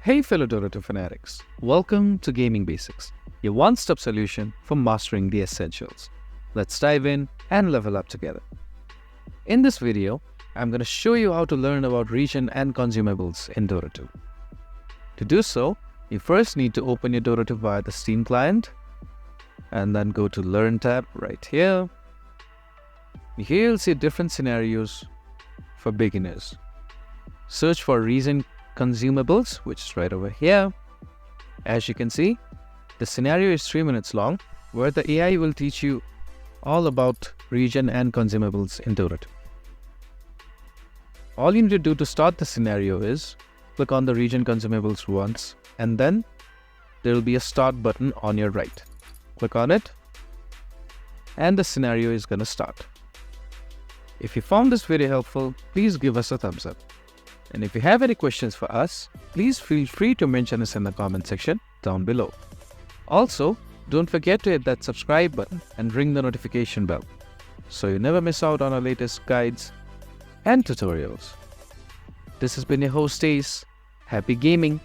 Hey fellow Dota fanatics, welcome to Gaming Basics, your one-stop solution for mastering the essentials. Let's dive in and level up together. In this video, I'm going to show you how to learn about regen and consumables in Dota 2. To do so, you first need to open your Dota 2 via the Steam client and then go to Learn tab right here. Here you'll see different scenarios for beginners. Search for regen consumables, which is right over here. As you can see, the scenario is 3 minutes long, where the AI will teach you all about regen and consumables in Dota 2. All you need to do to start the scenario is click on the regen consumables once, and then there will be a start button on your right. Click on it, and the scenario is going to start. If you found this video helpful, please give us a thumbs up. And if you have any questions for us, please feel free to mention us in the comment section down below. Also, don't forget to hit that subscribe button and ring the notification bell so you never miss out on our latest guides and tutorials. This has been your host Ace. Happy gaming!